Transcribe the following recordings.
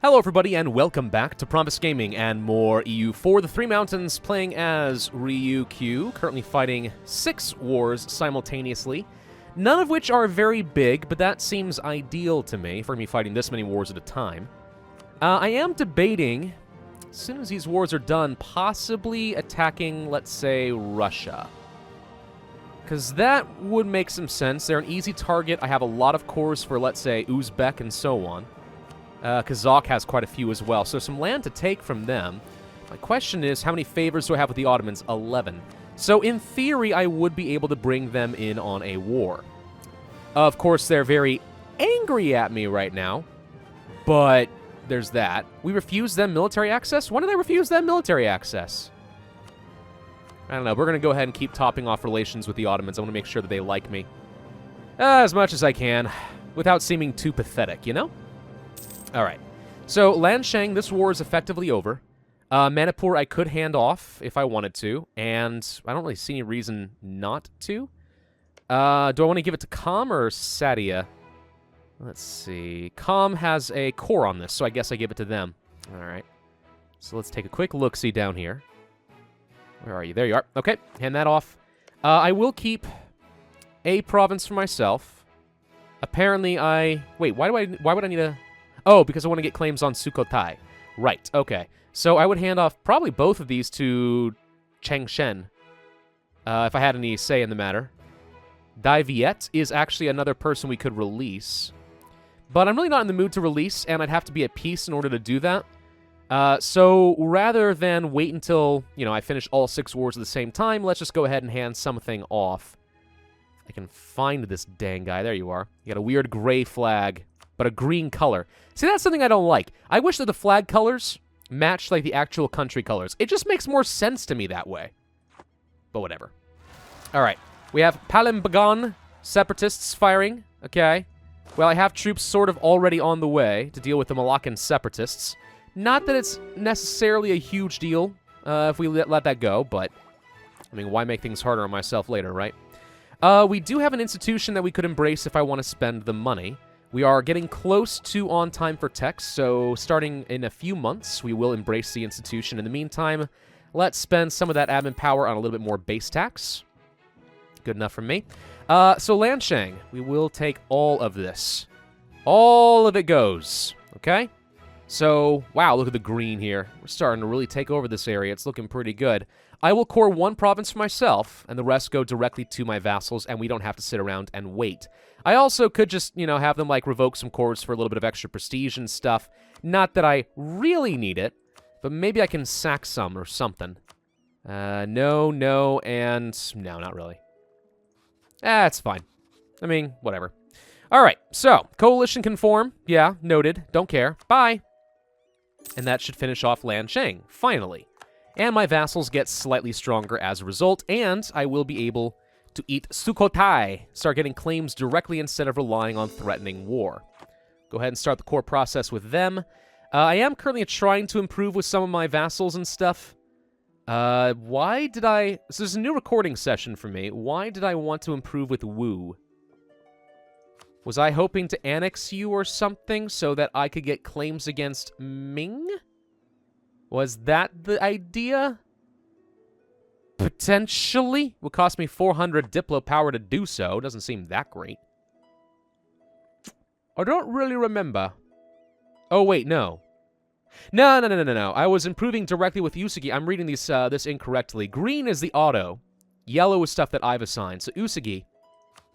Hello everybody and welcome back to Pravus Gaming and more EU4 The Three Mountains, playing as Ryukyu, currently fighting 6 wars simultaneously, none of which are very big, but that seems ideal to me for me fighting this many wars at a time. I am debating, as soon as these wars are done, possibly attacking, let's say, Russia. Because that would make some sense. They're an easy target. I have a lot of cores for, let's say, Uzbek and so on. Kazakh has quite a few as well, so some land to take from them. My question is, how many favors do I have with the Ottomans? 11. So in theory, I would be able to bring them in on a war. Of course, they're very angry at me right now, but there's that. We refuse them military access? When did I refuse them military access? I don't know. We're going to go ahead and keep topping off relations with the Ottomans. I want to make sure that they like me as much as I can without seeming too pathetic, you know? Alright, so Lanshang, this war is effectively over. Manipur I could hand off if I wanted to, and I don't really see any reason not to. Do I want to give it to Kham or Sadia? Let's see. Kham has a core on this, so I guess I give it to them. Alright, so let's take a quick look-see down here. Where are you? There you are. Okay, hand that off. I will keep a province for myself. Apparently Wait, why would I need a... Oh, because I want to get claims on Sukhothai. Right, okay. So I would hand off probably both of these to Changshen, if I had any say in the matter. Dai Viet is actually another person we could release. But I'm really not in the mood to release, and I'd have to be at peace in order to do that. So rather than wait until, you know, I finish all 6 wars at the same time, let's just go ahead and hand something off. I can find this dang guy. There you are. You got a weird gray flag, but a green color. See, that's something I don't like. I wish that the flag colors matched, like, the actual country colors. It just makes more sense to me that way. But whatever. Alright. We have Palimbagan separatists firing. Okay. Well, I have troops sort of already on the way to deal with the Malaccan separatists. Not that it's necessarily a huge deal if we let that go, but, I mean, why make things harder on myself later, right? We do have an institution that we could embrace if I want to spend the money. We are getting close to on time for text, so starting in a few months, we will embrace the institution. In the meantime, let's spend some of that admin power on a little bit more base tax. Good enough for me. So Lanshang, we will take all of this. All of it goes, okay? So, wow, look at the green here. We're starting to really take over this area. It's looking pretty good. I will core 1 province for myself, and the rest go directly to my vassals, and we don't have to sit around and wait. I also could just, you know, have them, like, revoke some cores for a little bit of extra prestige and stuff. Not that I really need it, but maybe I can sack some or something. No, and no, not really. It's fine. I mean, whatever. Alright, so, coalition conform. Yeah, noted. Don't care. Bye. And that should finish off Lanshang, finally. And my vassals get slightly stronger as a result, and I will be able to eat Sukhothai, start getting claims directly instead of relying on threatening war. Go ahead and start the core process with them. I am currently trying to improve with some of my vassals and stuff. Why did I... So there's a new recording session for me. Why did I want to improve with Wu? Was I hoping to annex you or something so that I could get claims against Ming? Was that the idea? Potentially. Would cost me 400 Diplo power to do so. Doesn't seem that great. I don't really remember. Oh, wait, no. No. I was improving directly with Usagi. I'm reading these, this incorrectly. Green is the auto. Yellow is stuff that I've assigned. So Usagi,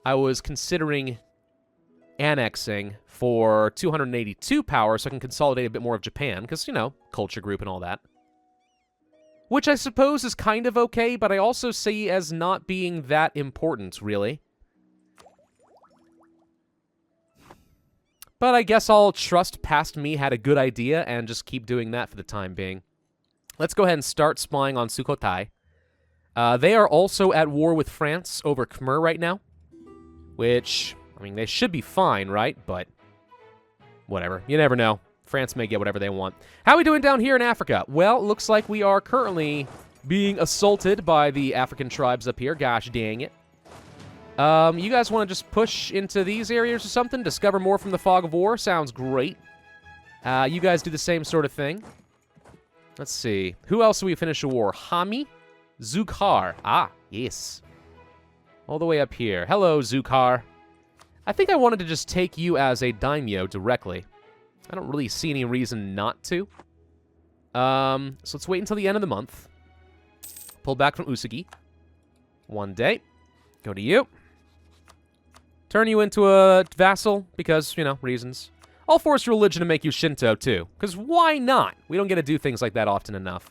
I was considering annexing for 282 power so I can consolidate a bit more of Japan, because, you know, culture group and all that. Which I suppose is kind of okay, but I also see as not being that important, really. But I guess I'll trust past me had a good idea and just keep doing that for the time being. Let's go ahead and start spying on Sukhothai. They are also at war with France over Khmer right now, which... I mean, they should be fine, right? But whatever. You never know. France may get whatever they want. How are we doing down here in Africa? Well, looks like we are currently being assaulted by the African tribes up here. Gosh dang it. You guys want to just push into these areas or something? Discover more from the fog of war? Sounds great. You guys do the same sort of thing. Let's see. Who else do we finish a war? Hami? Zukhar. Ah, yes. All the way up here. Hello, Zukhar. I think I wanted to just take you as a daimyo directly. I don't really see any reason not to. So let's wait until the end of the month. Pull back from Usagi. One day. Go to you. Turn you into a vassal because, you know, reasons. I'll force your religion to make you Shinto, too. Because why not? We don't get to do things like that often enough.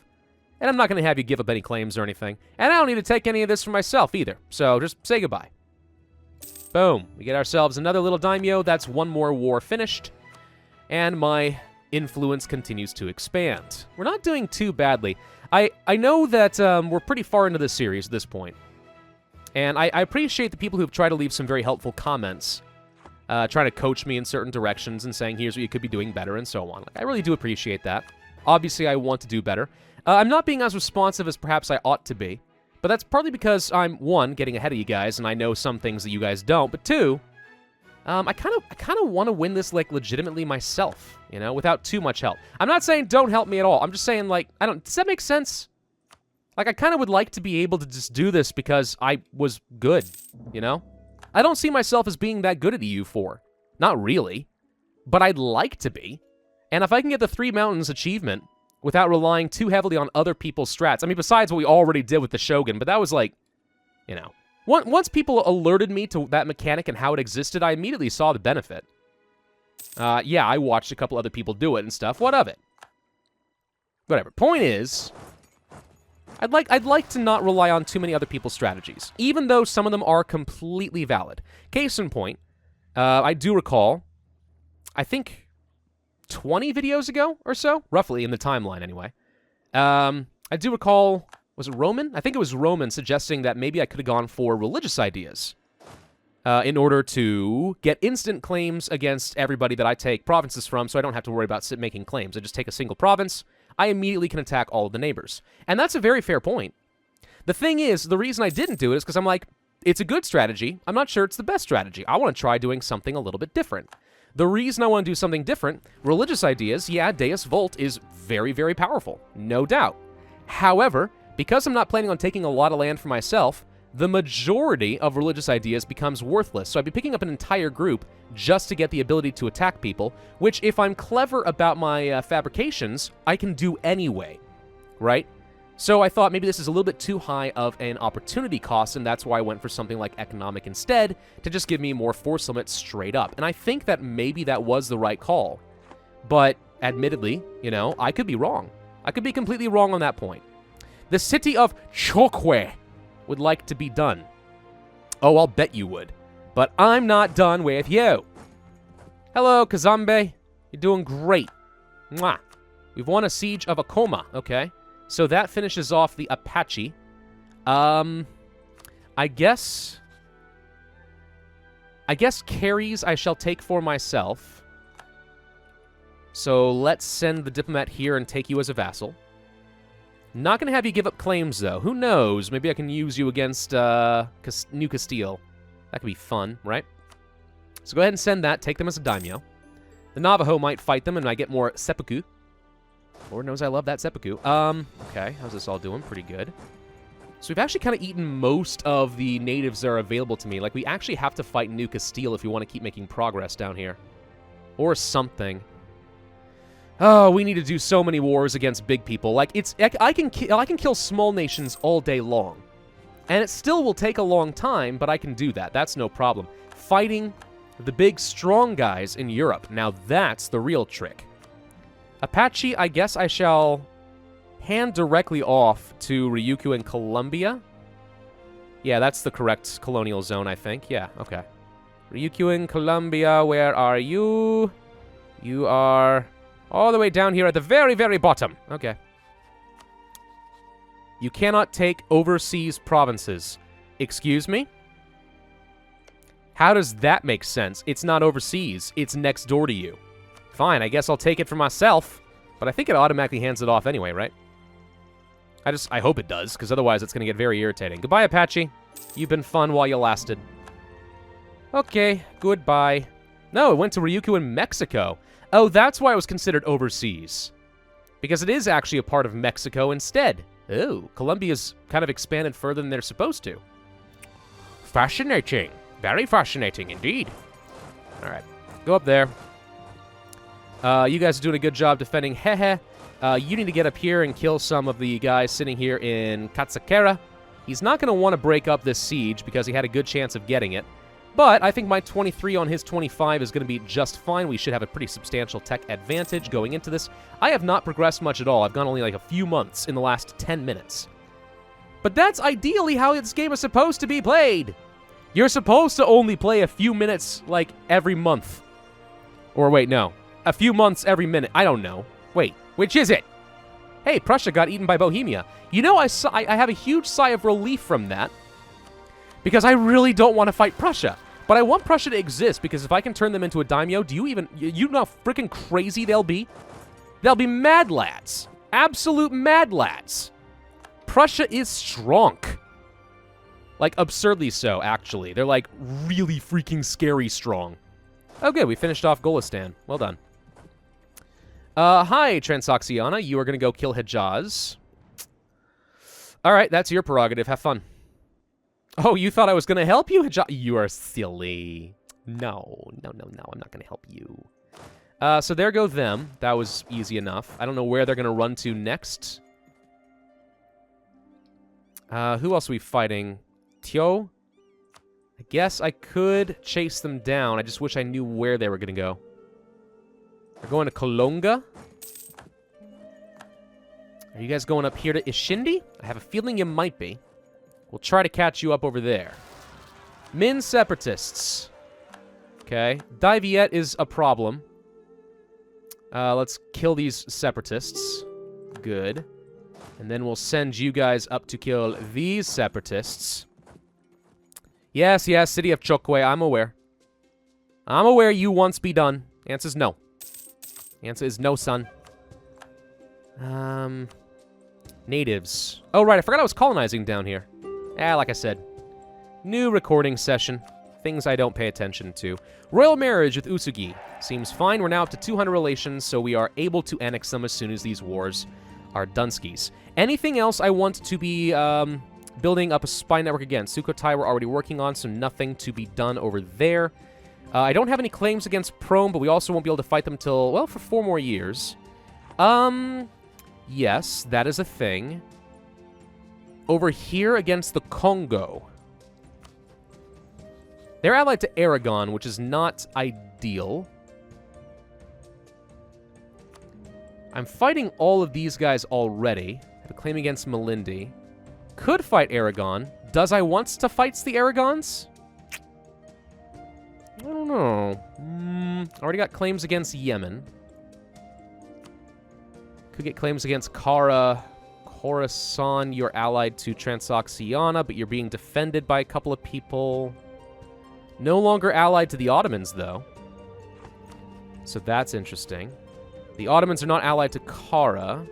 And I'm not going to have you give up any claims or anything. And I don't need to take any of this for myself, either. So just say goodbye. Boom. We get ourselves another little daimyo. That's one more war finished. And my influence continues to expand. We're not doing too badly. I know that we're pretty far into this series at this point. And I appreciate the people who've tried to leave some very helpful comments. Trying to coach me in certain directions and saying, here's what you could be doing better and so on. Like, I really do appreciate that. Obviously, I want to do better. I'm not being as responsive as perhaps I ought to be. But that's partly because I'm, one, getting ahead of you guys, and I know some things that you guys don't. But two, I kind of want to win this, like, legitimately myself, you know, without too much help. I'm not saying don't help me at all. I'm just saying, like, does that make sense? Like, I kind of would like to be able to just do this because I was good, you know? I don't see myself as being that good at EU4. Not really. But I'd like to be. And if I can get the 3 Mountains achievement without relying too heavily on other people's strats, I mean, besides what we already did with the Shogun, but that was like, you know. Once people alerted me to that mechanic and how it existed, I immediately saw the benefit. Yeah, I watched a couple other people do it and stuff. What of it? Whatever. Point is, I'd like to not rely on too many other people's strategies, even though some of them are completely valid. Case in point, I do recall, I think 20 videos ago or so, roughly in the timeline anyway, I do recall, was it Roman? I think it was Roman suggesting that maybe I could have gone for religious ideas in order to get instant claims against everybody that I take provinces from, so I don't have to worry about making claims. I just take a single province. I immediately can attack all of the neighbors. And that's a very fair point. The thing is, the reason I didn't do it is because I'm like, it's a good strategy. I'm not sure it's the best strategy. I want to try doing something a little bit different. The reason I want to do something different, religious ideas, yeah, Deus Vult is very, very powerful. No doubt. However, because I'm not planning on taking a lot of land for myself, the majority of religious ideas becomes worthless. So I'd be picking up an entire group just to get the ability to attack people, which if I'm clever about my fabrications, I can do anyway, right? So I thought maybe this is a little bit too high of an opportunity cost, and that's why I went for something like economic instead, to just give me more force limits straight up. And I think that maybe that was the right call. But admittedly, you know, I could be wrong. I could be completely wrong on that point. The city of Chokwe would like to be done. Oh, I'll bet you would. But I'm not done with you. Hello, Kazambe. You're doing great. Mwah. We've won a siege of Akoma. Okay. So that finishes off the Apache. I guess carries I shall take for myself. So let's send the diplomat here and take you as a vassal. Not going to have you give up claims, though. Who knows? Maybe I can use you against New Castile. That could be fun, right? So go ahead and send that. Take them as a daimyo. The Navajo might fight them, and I get more seppuku. Lord knows I love that seppuku. Okay. How's this all doing? Pretty good. So we've actually kind of eaten most of the natives that are available to me. Like, we actually have to fight New Castile if we want to keep making progress down here. Or something. Oh, we need to do so many wars against big people. Like, I can kill small nations all day long. And it still will take a long time, but I can do that. That's no problem. Fighting the big, strong guys in Europe. Now, that's the real trick. Apache, I guess I shall hand directly off to Ryukyu in Colombia. Yeah, that's the correct colonial zone, I think. Yeah, okay. Ryukyu in Colombia, where are you? You are all the way down here at the very, very bottom. Okay. You cannot take overseas provinces. Excuse me? How does that make sense? It's not overseas. It's next door to you. Fine, I guess I'll take it for myself. But I think it automatically hands it off anyway, right? I hope it does, because otherwise it's going to get very irritating. Goodbye, Apache. You've been fun while you lasted. Okay, goodbye. No, it went to Ryukyu in Mexico. Oh, that's why it was considered overseas. Because it is actually a part of Mexico instead. Oh, Colombia's kind of expanded further than they're supposed to. Fascinating. Very fascinating indeed. All right, go up there. You guys are doing a good job defending Hehe. You need to get up here and kill some of the guys sitting here in Katsakera. He's not going to want to break up this siege because he had a good chance of getting it. But I think my 23 on his 25 is going to be just fine. We should have a pretty substantial tech advantage going into this. I have not progressed much at all. I've gone only like a few months in the last 10 minutes. But that's ideally how this game is supposed to be played. You're supposed to only play a few minutes, like, every month. Or wait, no. A few months every minute. I don't know. Wait, which is it? Hey, Prussia got eaten by Bohemia. You know, I have a huge sigh of relief from that. Because I really don't want to fight Prussia. But I want Prussia to exist, because if I can turn them into a daimyo, you know how freaking crazy they'll be? They'll be mad lads. Absolute mad lads. Prussia is strong. Like, absurdly so, actually. They're, like, really freaking scary strong. Oh, good. We finished off Golistan. Well done. Hi, Transoxiana. You are going to go kill Hejaz. All right, that's your prerogative. Have fun. Oh, you thought I was going to help you, Hejaz? You are silly. No. I'm not going to help you. So there go them. That was easy enough. I don't know where they're going to run to next. Who else are we fighting? Tyo? I guess I could chase them down. I just wish I knew where they were going to go. They're going to Kolonga. Are you guys going up here to Ishindi? I have a feeling you might be. We'll try to catch you up over there. Min separatists. Okay. Daiviet is a problem. Let's kill these separatists. Good. And then we'll send you guys up to kill these separatists. Yes, city of Chokwe, I'm aware. I'm aware you once be done. Answer is no. Answer is no, son. Natives. Oh, right, I forgot I was colonizing down here. Like I said. New recording session. Things I don't pay attention to. Royal marriage with Usugi. Seems fine. We're now up to 200 relations, so we are able to annex them as soon as these wars are Dunskies. Anything else I want to be building up a spy network again? Sukhothai we're already working on, so nothing to be done over there. I don't have any claims against Prome, but we also won't be able to fight them until, well, for 4 more years. Yes, that is a thing. Over here against the Congo. They're allied to Aragon, which is not ideal. I'm fighting all of these guys already. I have a claim against Malindi. Could fight Aragon. Does I want to fight the Aragons? I don't know. Already got claims against Yemen. Could get claims against Kara. Khorasan, you're allied to Transoxiana, but you're being defended by a couple of people. No longer allied to the Ottomans, though. So that's interesting. The Ottomans are not allied to Kara.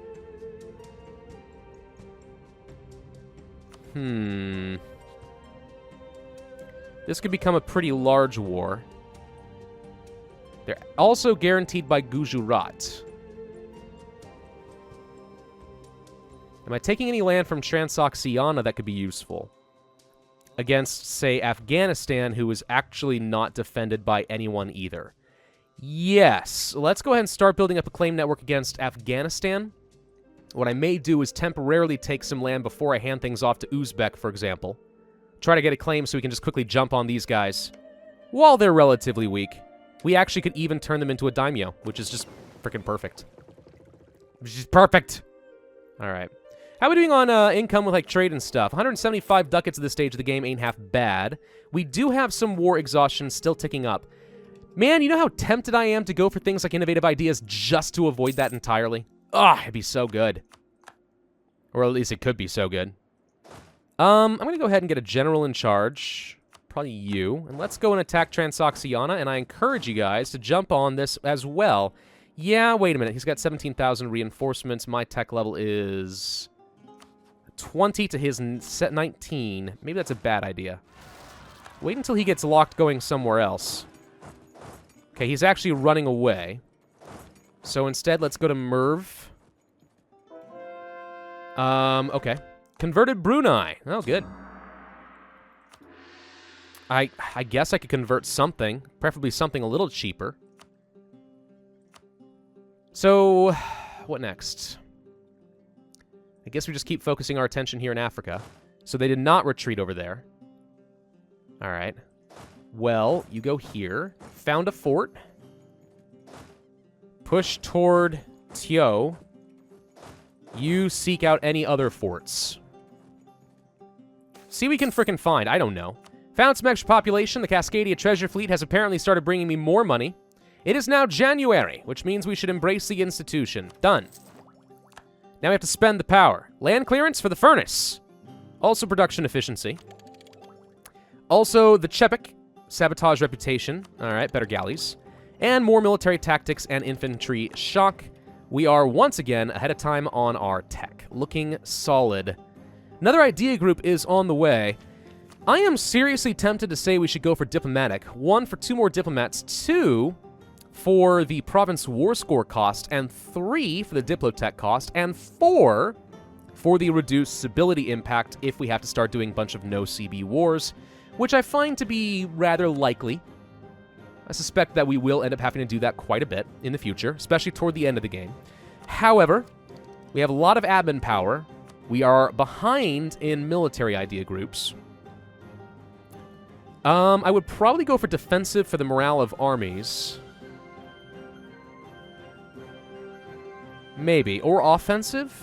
This could become a pretty large war. They're also guaranteed by Gujarat. Am I taking any land from Transoxiana that could be useful? Against, say, Afghanistan, who is actually not defended by anyone either. Yes. Let's go ahead and start building up a claim network against Afghanistan. What I may do is temporarily take some land before I hand things off to Uzbek, for example. Try to get a claim so we can just quickly jump on these guys while they're relatively weak. We actually could even turn them into a daimyo, which is just freaking perfect. Which is perfect! Alright. How are we doing on income with, like, trade and stuff? 175 ducats at this stage of the game ain't half bad. We do have some war exhaustion still ticking up. Man, you know how tempted I am to go for things like innovative ideas just to avoid that entirely? Ugh, it'd be so good. Or at least it could be so good. I'm going to go ahead and get a general in charge. Probably you. And let's go and attack Transoxiana, and I encourage you guys to jump on this as well. Yeah, wait a minute. He's got 17,000 reinforcements. My tech level is 20 to his 19. Maybe that's a bad idea. Wait until he gets locked going somewhere else. Okay, he's actually running away. So instead, let's go to Merv. Okay. Converted Brunei. Oh, good. I guess I could convert something, preferably something a little cheaper. So, what next? I guess we just keep focusing our attention here in Africa. So they did not retreat over there. All right. Well, you go here. Found a fort. Push toward Tio. You seek out any other forts. See what we can frickin' find. I don't know. Found some extra population. The Cascadia treasure fleet has apparently started bringing me more money. It is now January, which means we should embrace the institution. Done. Now we have to spend the power. Land clearance for the furnace. Also production efficiency. Also the Chepik. Sabotage reputation. Alright, better galleys. And more military tactics and infantry shock. We are once again ahead of time on our tech. Looking solid. Another idea group is on the way. I am seriously tempted to say we should go for diplomatic. 1, for 2 more diplomats. 2, for the province war score cost. And 3, for the diplotech cost. And 4, for the reduced stability impact if we have to start doing a bunch of no CB wars, which I find to be rather likely. I suspect that we will end up having to do that quite a bit in the future, especially toward the end of the game. However, we have a lot of admin power. We are behind in military idea groups. I would probably go for defensive for the morale of armies. Maybe. Or offensive?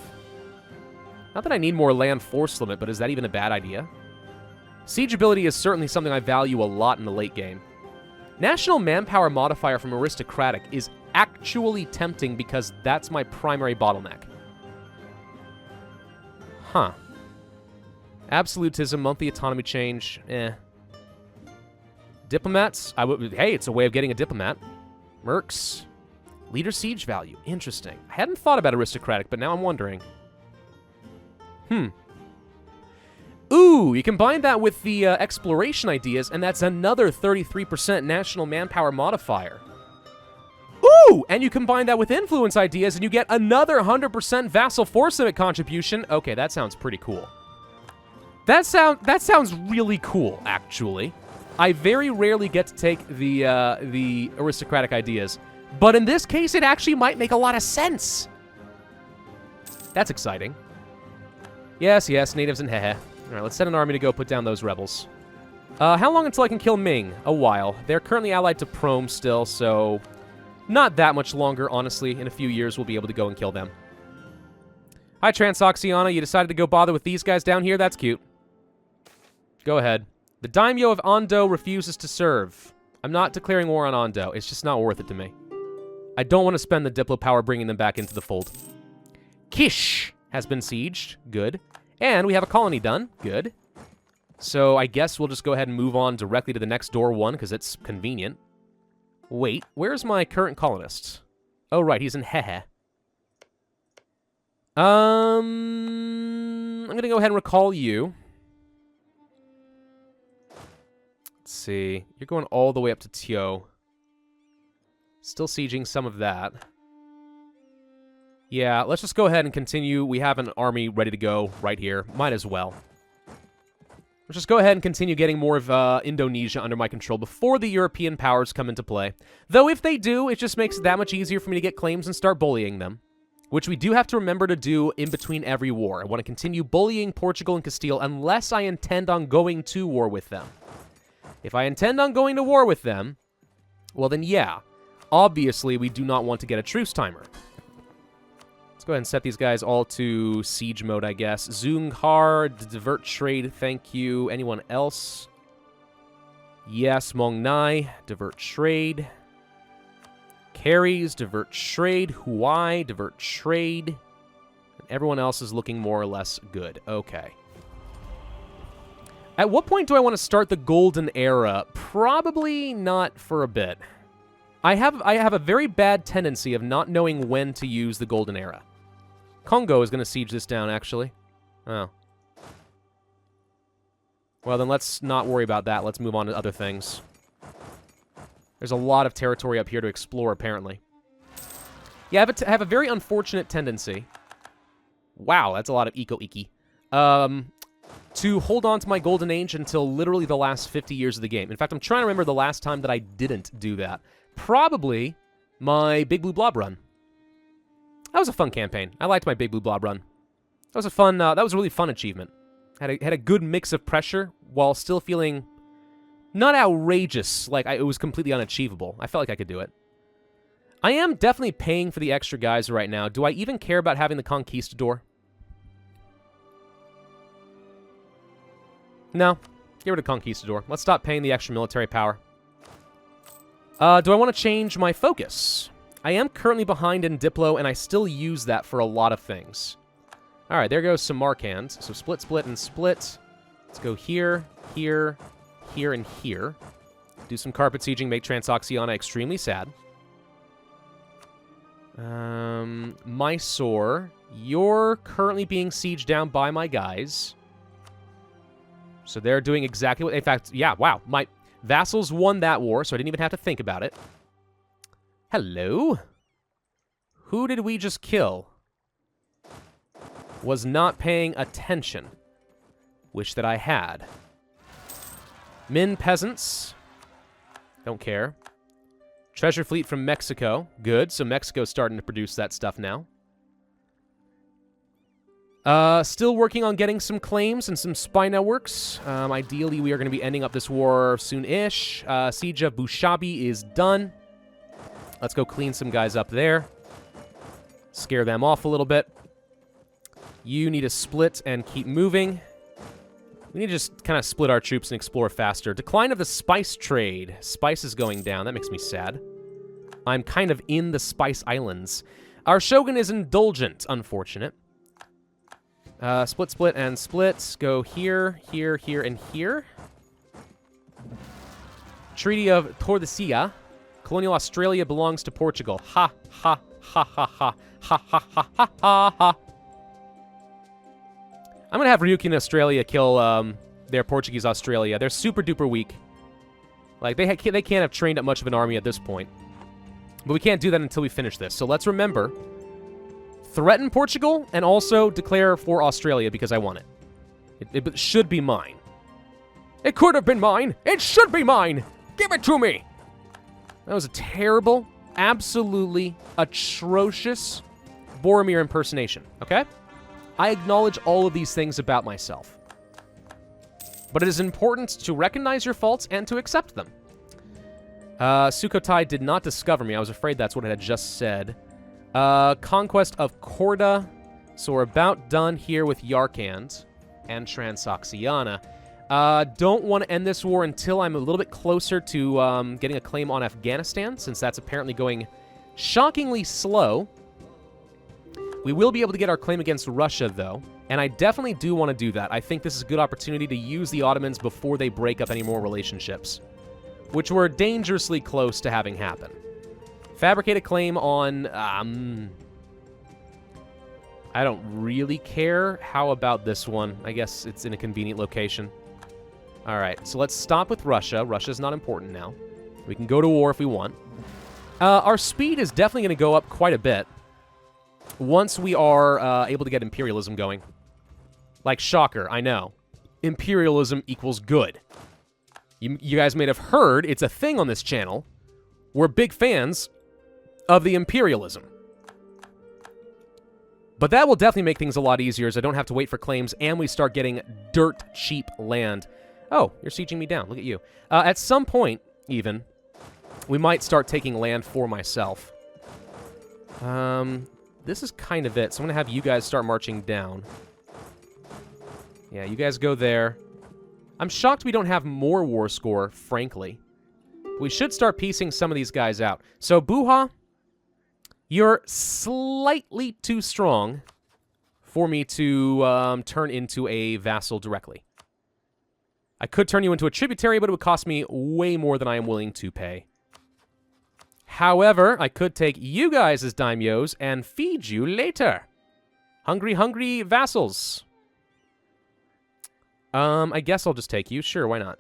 Not that I need more land force limit, but is that even a bad idea? Siege ability is certainly something I value a lot in the late game. National manpower modifier from aristocratic is actually tempting because that's my primary bottleneck. Huh. Absolutism, monthly autonomy change, Diplomats, hey, it's a way of getting a diplomat. Mercs. Leader siege value, interesting. I hadn't thought about aristocratic, but now I'm wondering. Ooh, you combine that with the exploration ideas, and that's another 33% national manpower modifier. Ooh, and you combine that with influence ideas, and you get another 100% vassal force limit contribution. Okay, that sounds pretty cool. That sounds really cool, actually. I very rarely get to take the aristocratic ideas, but in this case, it actually might make a lot of sense. That's exciting. Yes, natives and hehe. All right, let's send an army to go put down those rebels. How long until I can kill Ming? A while. They're currently allied to Prom still, so not that much longer, honestly. In a few years, we'll be able to go and kill them. Hi, Transoxiana. You decided to go bother with these guys down here? That's cute. Go ahead. The Daimyo of Ando refuses to serve. I'm not declaring war on Ando. It's just not worth it to me. I don't want to spend the Diplo power bringing them back into the fold. Kish has been sieged. Good. And we have a colony done. Good. So I guess we'll just go ahead and move on directly to the next door one, because it's convenient. Wait, where's my current colonist? Oh, right, he's in Hehe. I'm going to go ahead and recall you. Let's see. You're going all the way up to Tio. Still sieging some of that. Yeah, let's just go ahead and continue. We have an army ready to go right here. Might as well. Let's just go ahead and continue getting more of Indonesia under my control before the European powers come into play. Though if they do, it just makes it that much easier for me to get claims and start bullying them. Which we do have to remember to do in between every war. I want to continue bullying Portugal and Castile unless I intend on going to war with them. If I intend on going to war with them, well then yeah. Obviously, we do not want to get a truce timer. Let's go ahead and set these guys all to siege mode, I guess. Zunghar, divert trade, thank you. Anyone else? Yes, Mong Nai, divert trade. Carries, divert trade. Huai, divert trade. And everyone else is looking more or less good. Okay. At what point do I want to start the golden era? Probably not for a bit. I have a very bad tendency of not knowing when to use the golden era. Congo is going to siege this down, actually. Oh. Well, then let's not worry about that. Let's move on to other things. There's a lot of territory up here to explore, apparently. Yeah, I have a very unfortunate tendency. Wow, that's a lot of eco-eky. To hold on to my golden age until literally the last 50 years of the game. In fact, I'm trying to remember the last time that I didn't do that. Probably my Big Blue Blob run. That was a fun campaign. I liked my Big Blue Blob run. That was a fun, that was a really fun achievement. Had a good mix of pressure while still feeling not outrageous, like it was completely unachievable. I felt like I could do it. I am definitely paying for the extra guys right now. Do I even care about having the Conquistador? No. Get rid of Conquistador. Let's stop paying the extra military power. Do I want to change my focus? I am currently behind in Diplo, and I still use that for a lot of things. All right, there goes some Markans. So split, split, and split. Let's go here, here, here, and here. Do some carpet sieging, make Transoxiana extremely sad. Mysore, you're currently being sieged down by my guys. So they're doing exactly what... In fact, yeah, wow. My vassals won that war, so I didn't even have to think about it. Hello? Who did we just kill? Was not paying attention. Wish that I had. Min peasants. Don't care. Treasure fleet from Mexico. Good, so Mexico's starting to produce that stuff now. Still working on getting some claims and some spy networks. Ideally, we are going to be ending up this war soon-ish. Siege of Bushabi is done. Let's go clean some guys up there. Scare them off a little bit. You need to split and keep moving. We need to just kind of split our troops and explore faster. Decline of the spice trade. Spice is going down. That makes me sad. I'm kind of in the Spice Islands. Our Shogun is indulgent. Unfortunate. Split, split, and split. Go here, here, here, and here. Treaty of Tordesillas. Colonial Australia belongs to Portugal. Ha, ha, ha, ha, ha, ha, ha, ha, ha, ha, ha. I'm going to have Ryukyu in Australia kill their Portuguese Australia. They're super duper weak. Like, they can't have trained up much of an army at this point. But we can't do that until we finish this. So let's remember, threaten Portugal and also declare for Australia because I want it. It should be mine. It could have been mine. It should be mine. Give it to me. That was a terrible, absolutely atrocious Boromir impersonation, okay? I acknowledge all of these things about myself. But it is important to recognize your faults and to accept them. Sukhothai did not discover me. I was afraid that's what it had just said. Conquest of Korda. So we're about done here with Yarkand and Transoxiana. Don't want to end this war until I'm a little bit closer to getting a claim on Afghanistan, since that's apparently going shockingly slow. We will be able to get our claim against Russia, though, and I definitely do want to do that. I think this is a good opportunity to use the Ottomans before they break up any more relationships, which were dangerously close to having happen. Fabricate a claim on... I don't really care. How about this one? I guess it's in a convenient location. All right, so let's stop with Russia. Russia's not important now. We can go to war if we want. Our speed is definitely going to go up quite a bit once we are able to get imperialism going. Like, shocker, I know. Imperialism equals good. You guys may have heard, it's a thing on this channel. We're big fans of the imperialism. But that will definitely make things a lot easier as I don't have to wait for claims and we start getting dirt cheap land. Oh, you're sieging me down. Look at you. At some point, even, we might start taking land for myself. This is kind of it. So I'm going to have you guys start marching down. Yeah, you guys go there. I'm shocked we don't have more war score, frankly. We should start piecing some of these guys out. So, Buha, you're slightly too strong for me to turn into a vassal directly. I could turn you into a tributary, but it would cost me way more than I am willing to pay. However, I could take you guys as daimyos and feed you later. Hungry, hungry vassals. I guess I'll just take you. Sure, why not?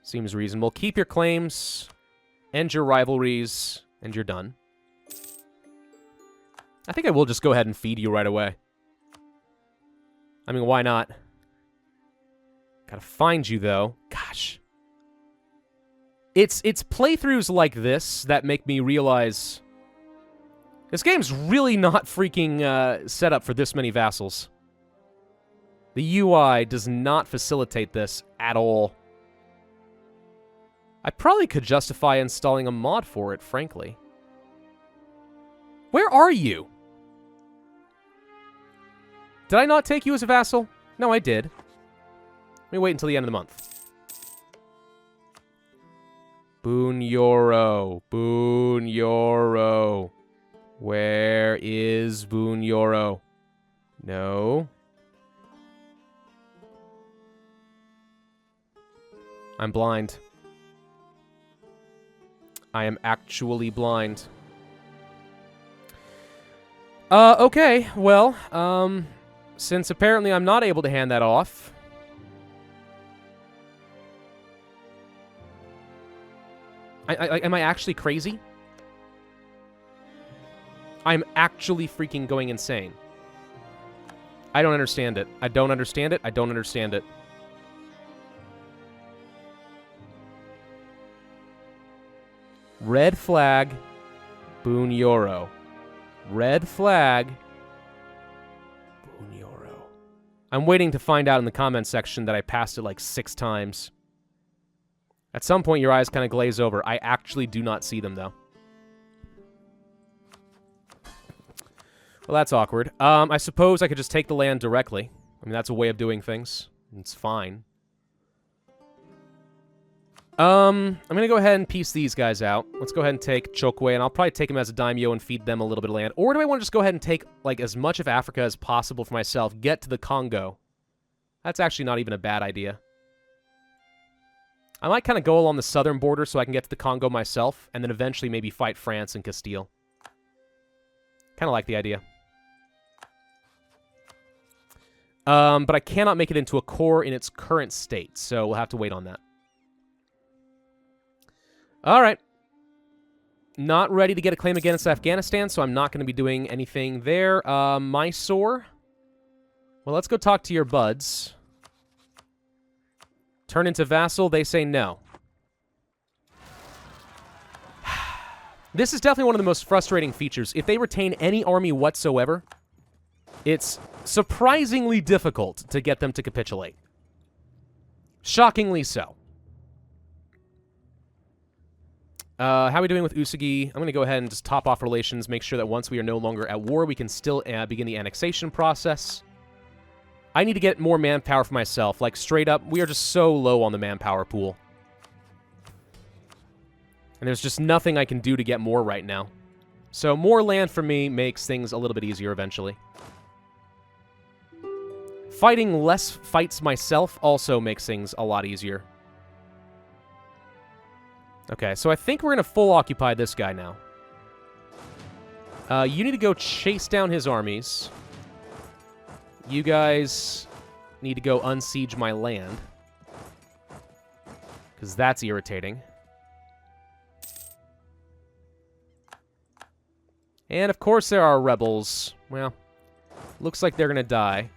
Seems reasonable. Keep your claims, end your rivalries, and you're done. I think I will just go ahead and feed you right away. I mean, why not? Gotta find you, though. Gosh. It's playthroughs like this that make me realize this game's really not freaking set up for this many vassals. The UI does not facilitate this at all. I probably could justify installing a mod for it, frankly. Where are you? Did I not take you as a vassal? No, I did. Let me wait until the end of the month. Bunyoro. Bunyoro. Where is Bunyoro? No. I'm blind. I am actually blind. Okay, well, since apparently I'm not able to hand that off... am I actually crazy? I'm actually freaking going insane. I don't understand it. I don't understand it. I don't understand it. Red flag, Bunyoro. Red flag, Bunyoro. I'm waiting to find out in the comment section that I passed it like 6 times. At some point, your eyes kind of glaze over. I actually do not see them, though. Well, that's awkward. I suppose I could just take the land directly. I mean, that's a way of doing things. It's fine. I'm gonna go ahead and piece these guys out. Let's go ahead and take Chokwe, and I'll probably take them as a daimyo and feed them a little bit of land. Or do I want to just go ahead and take, like, as much of Africa as possible for myself, get to the Congo? That's actually not even a bad idea. I might kind of go along the southern border so I can get to the Congo myself, and then eventually maybe fight France and Castile. Kind of like the idea. But I cannot make it into a core in its current state, so we'll have to wait on that. Alright. Not ready to get a claim against Afghanistan, so I'm not going to be doing anything there. Mysore. Well, let's go talk to your buds. Turn into vassal, they say no. This is definitely one of the most frustrating features. If they retain any army whatsoever, it's surprisingly difficult to get them to capitulate. Shockingly so. How are we doing with Usagi? I'm going to go ahead and just top off relations, make sure that once we are no longer at war, we can still begin the annexation process. I need to get more manpower for myself. Like, straight up, we are just so low on the manpower pool. And there's just nothing I can do to get more right now. So more land for me makes things a little bit easier eventually. Fighting less fights myself also makes things a lot easier. Okay, so I think we're going to full occupy this guy now. You need to go chase down his armies. You guys need to go unsiege my land. Because that's irritating. And of course there are rebels. Well, looks like they're going to die.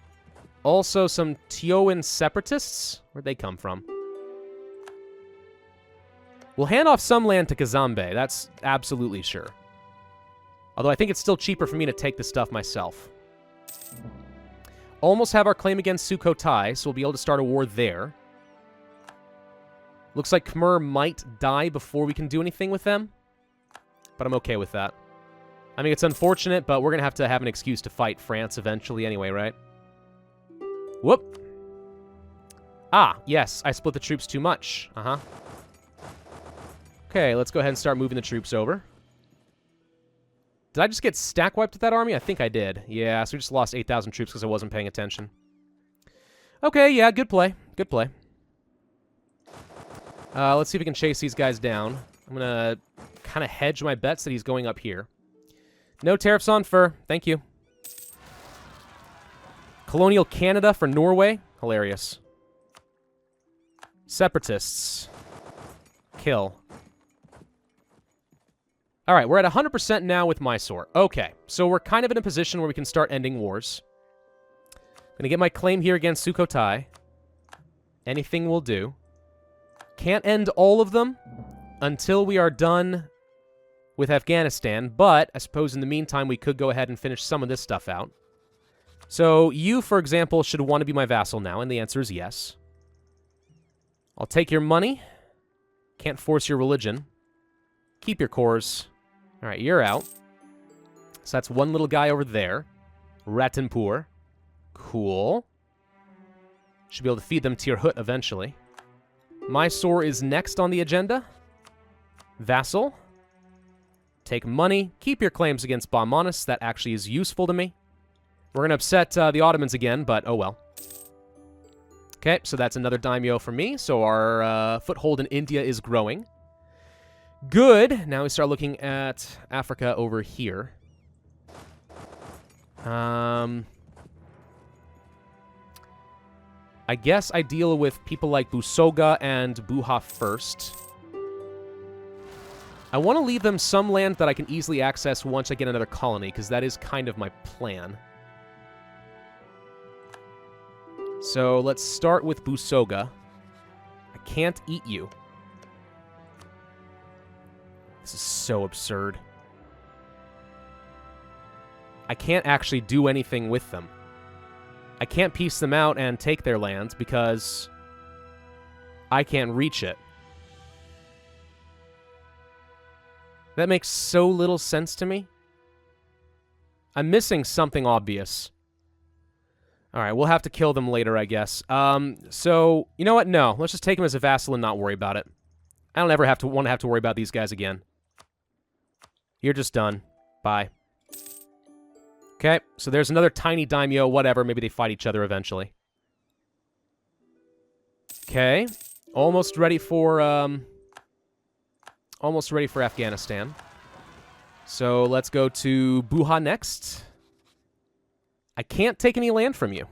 Also some Tioan separatists. Where'd they come from? We'll hand off some land to Kazambe. That's absolutely sure. Although I think it's still cheaper for me to take the stuff myself. Almost have our claim against Sukhothai, so we'll be able to start a war there. Looks like Khmer might die before we can do anything with them. But I'm okay with that. I mean, it's unfortunate, but we're going to have an excuse to fight France eventually anyway, right? Whoop. Ah, yes, I split the troops too much. Uh-huh. Okay, let's go ahead and start moving the troops over. Did I just get stack wiped with that army? I think I did. Yeah, so we just lost 8,000 troops because I wasn't paying attention. Okay, yeah, good play. Good play. Let's see if we can chase these guys down. I'm going to kind of hedge my bets that he's going up here. No tariffs on fur. Thank you. Colonial Canada for Norway. Hilarious. Separatists. Kill. All right, we're at 100% now with Mysore. Okay, so we're kind of in a position where we can start ending wars. Gonna get my claim here against Sukhothai. Anything will do. Can't end all of them until we are done with Afghanistan, but I suppose in the meantime we could go ahead and finish some of this stuff out. So you, for example, should want to be my vassal now, and the answer is yes. I'll take your money. Can't force your religion. Keep your cores. All right, you're out. So that's one little guy over there. Ratanpur. Cool. Should be able to feed them Tirhut eventually. Mysore is next on the agenda. Vassal. Take money. Keep your claims against Bahmanis. That actually is useful to me. We're going to upset the Ottomans again, but oh well. Okay, so that's another daimyo for me. So our foothold in India is growing. Good. Now we start looking at Africa over here. I guess I deal with people like Busoga and Buha first. I want to leave them some land that I can easily access once I get another colony, because that is kind of my plan. So let's start with Busoga. I can't eat you. This is so absurd. I can't actually do anything with them. I can't piece them out and take their land because I can't reach it. That makes so little sense to me. I'm missing something obvious. Alright, we'll have to kill them later, I guess. So, you know what? No, let's just take them as a vassal and not worry about it. I don't ever want to have to worry about these guys again. You're just done. Bye. Okay, so there's another tiny daimyo, whatever. Maybe they fight each other eventually. Okay. Almost ready for Afghanistan. So let's go to Buha next. I can't take any land from you.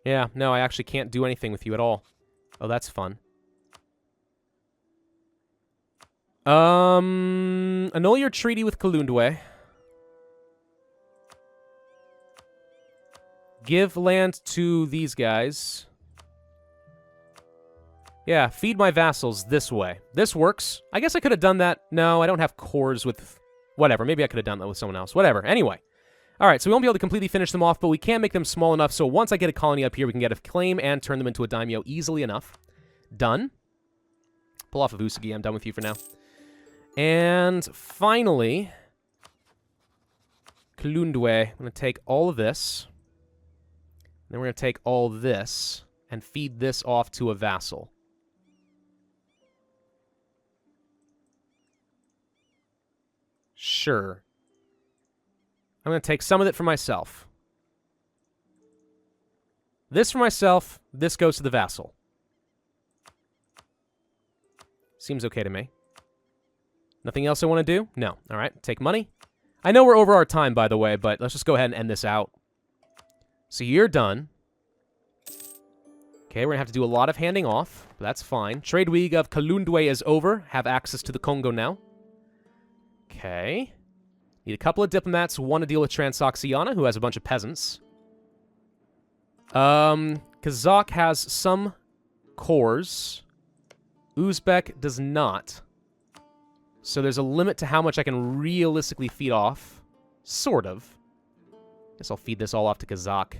Yeah, no, I actually can't do anything with you at all. Oh, that's fun. Annul your treaty with Kalundwe. Give land to these guys. Yeah, feed my vassals this way. This works. I guess I could have done that. No, I don't have cores with... Whatever, maybe I could have done that with someone else. Whatever, anyway. Alright, so we won't be able to completely finish them off, but we can make them small enough so once I get a colony up here, we can get a claim and turn them into a daimyo easily enough. Done. Pull off of Usagi, I'm done with you for now. And finally, Kalundwe. I'm going to take all of this. Then we're going to take all this and feed this off to a vassal. Sure. I'm going to take some of it for myself. This for myself. This goes to the vassal. Seems okay to me. Nothing else I want to do? No. All right, take money. I know we're over our time, by the way, but let's just go ahead and end this out. So you're done. Okay, we're going to have to do a lot of handing off, but that's fine. Trade League of Kalundwe is over. Have access to the Congo now. Okay. Need a couple of diplomats. One to deal with Transoxiana, who has a bunch of peasants. Kazakh has some cores. Uzbek does not. So there's a limit to how much I can realistically feed off. Sort of. Guess I'll feed this all off to Kazakh.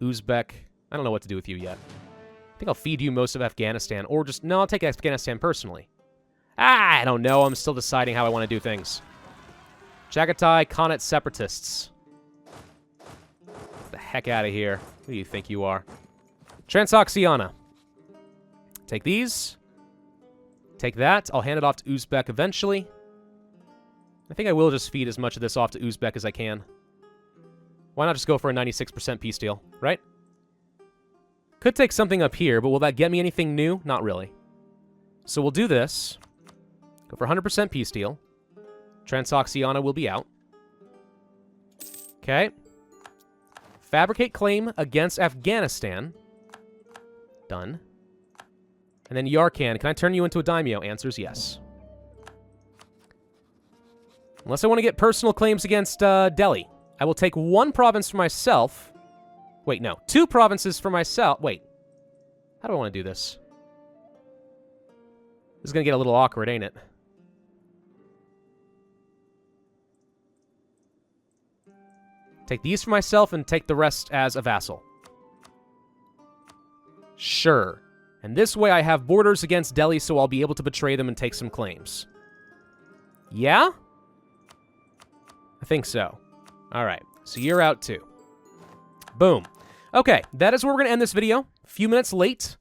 Uzbek. I don't know what to do with you yet. I think I'll feed you most of Afghanistan. Or just... No, I'll take Afghanistan personally. I don't know. I'm still deciding how I want to do things. Chagatai, Khanate separatists. Get the heck out of here. Who do you think you are? Transoxiana. Take these. Take that. I'll hand it off to Uzbek eventually. I think I will just feed as much of this off to Uzbek as I can. Why not just go for a 96% peace deal, right? Could take something up here, but will that get me anything new? Not really. So we'll do this. Go for 100% peace deal. Transoxiana will be out. Okay. Fabricate claim against Afghanistan. Done. And then Yarkan. Can I turn you into a daimyo? Answer's yes. Unless I want to get personal claims against Delhi. I will take 1 province for myself. Wait, no. 2 provinces for myself. Wait. How do I want to do this? This is going to get a little awkward, ain't it? Take these for myself and take the rest as a vassal. Sure. And this way I have borders against Delhi, so I'll be able to betray them and take some claims. Yeah? I think so. All right. So you're out too. Boom. Okay, that is where we're going to end this video. A few minutes late.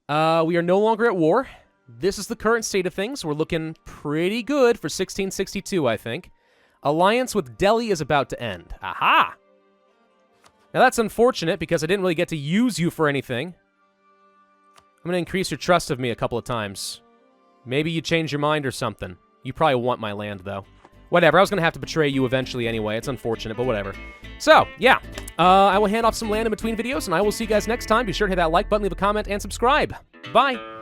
We are no longer at war. This is the current state of things. We're looking pretty good for 1662, I think. Alliance with Delhi is about to end. Aha! Now that's unfortunate because I didn't really get to use you for anything. I'm going to increase your trust of me a couple of times. Maybe you change your mind or something. You probably want my land, though. Whatever, I was going to have to betray you eventually anyway. It's unfortunate, but whatever. So, yeah. I will hand off some land in between videos, and I will see you guys next time. Be sure to hit that like button, leave a comment, and subscribe. Bye!